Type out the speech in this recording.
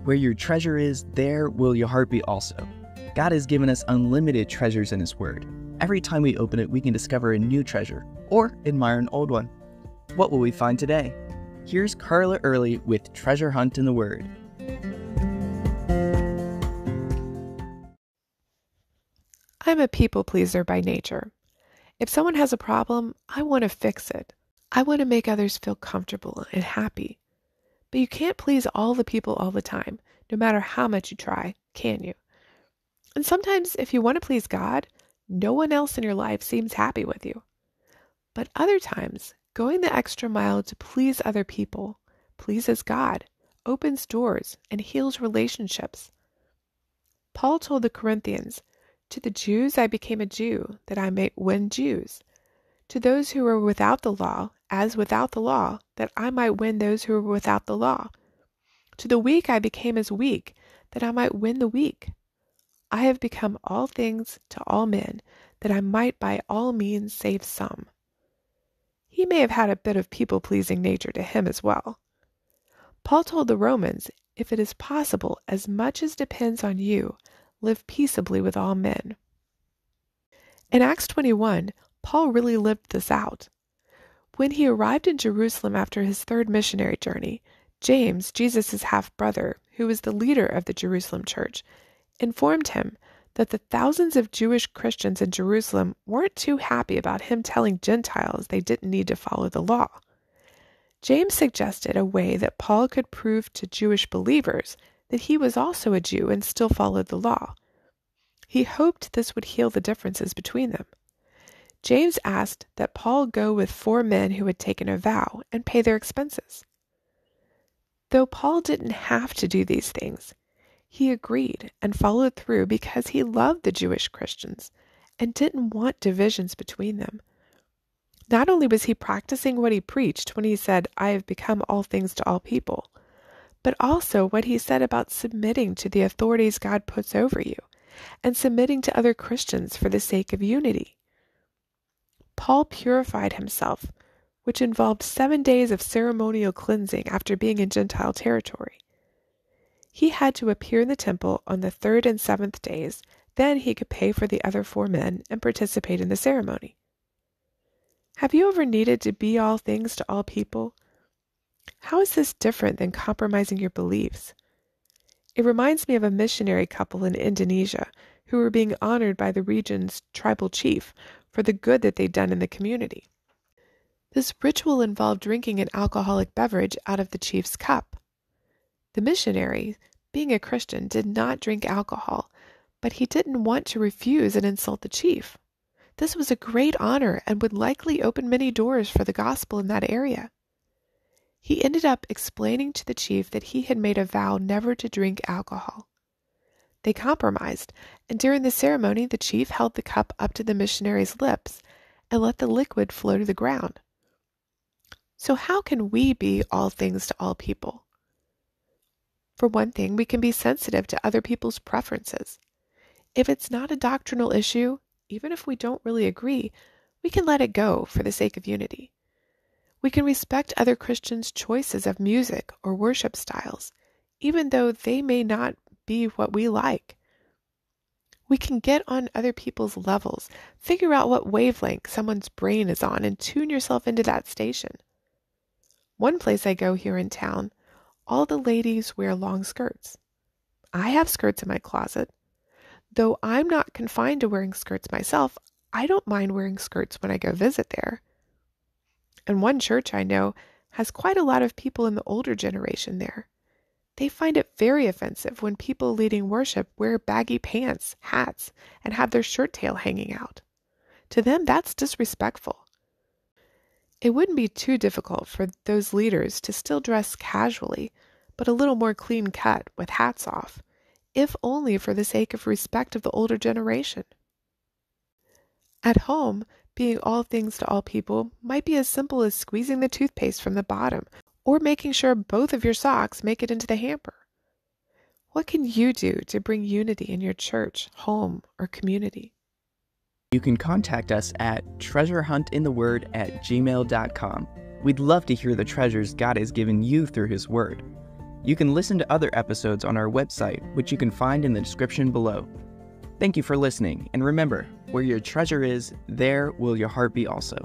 Where your treasure is, there will your heart be also. God has given us unlimited treasures in His Word. Every time we open it, we can discover a new treasure or admire an old one. What will we find today? Here's Carla Early with Treasure Hunt in the Word. I'm a people pleaser by nature. If someone has a problem, I want to fix it. I want to make others feel comfortable and happy. But you can't please all the people all the time, no matter how much you try, can you? And sometimes if you want to please God, no one else in your life seems happy with you. But other times, going the extra mile to please other people pleases God, opens doors, and heals relationships. Paul told the Corinthians, "To the Jews I became a Jew, that I might win Jews. To those who were without the law, as without the law, that I might win those who were without the law. To the weak I became as weak, that I might win the weak. I have become all things to all men, that I might by all means save some." He may have had a bit of people-pleasing nature to him as well. Paul told the Romans, "If it is possible, as much as depends on you, live peaceably with all men." In Acts 21, Paul really lived this out. When he arrived in Jerusalem after his third missionary journey, James, Jesus' half-brother, who was the leader of the Jerusalem church, informed him that the thousands of Jewish Christians in Jerusalem weren't too happy about him telling Gentiles they didn't need to follow the law. James suggested a way that Paul could prove to Jewish believers that he was also a Jew and still followed the law. He hoped this would heal the differences between them. James asked that Paul go with 4 men who had taken a vow and pay their expenses. Though Paul didn't have to do these things, he agreed and followed through because he loved the Jewish Christians and didn't want divisions between them. Not only was he practicing what he preached when he said, "I have become all things to all people," but also what he said about submitting to the authorities God puts over you and submitting to other Christians for the sake of unity. Paul purified himself, which involved 7 days of ceremonial cleansing after being in Gentile territory. He had to appear in the temple on the 3rd and 7th days, then he could pay for the other 4 men and participate in the ceremony. Have you ever needed to be all things to all people? How is this different than compromising your beliefs? It reminds me of a missionary couple in Indonesia who were being honored by the region's tribal chief for the good that they'd done in the community. This ritual involved drinking an alcoholic beverage out of the chief's cup. The missionary, being a Christian, did not drink alcohol, but he didn't want to refuse and insult the chief. This was a great honor and would likely open many doors for the gospel in that area. He ended up explaining to the chief that he had made a vow never to drink alcohol. They compromised, and during the ceremony, the chief held the cup up to the missionary's lips and let the liquid flow to the ground. So how can we be all things to all people? For one thing, we can be sensitive to other people's preferences. If it's not a doctrinal issue, even if we don't really agree, we can let it go for the sake of unity. We can respect other Christians' choices of music or worship styles, even though they may not be what we like. We can get on other people's levels, figure out what wavelength someone's brain is on, and tune yourself into that station. One place I go here in town, all the ladies wear long skirts. I have skirts in my closet. Though I'm not confined to wearing skirts myself, I don't mind wearing skirts when I go visit there. And one church I know has quite a lot of people in the older generation there. They find it very offensive when people leading worship wear baggy pants, hats, and have their shirt tail hanging out. To them, that's disrespectful. It wouldn't be too difficult for those leaders to still dress casually, but a little more clean cut with hats off, if only for the sake of respect of the older generation. At home, being all things to all people might be as simple as squeezing the toothpaste from the bottom or making sure both of your socks make it into the hamper. What can you do to bring unity in your church, home, or community? You can contact us at treasurehuntintheword@gmail.com. We'd love to hear the treasures God has given you through His Word. You can listen to other episodes on our website, which you can find in the description below. Thank you for listening, and remember, where your treasure is, there will your heart be also.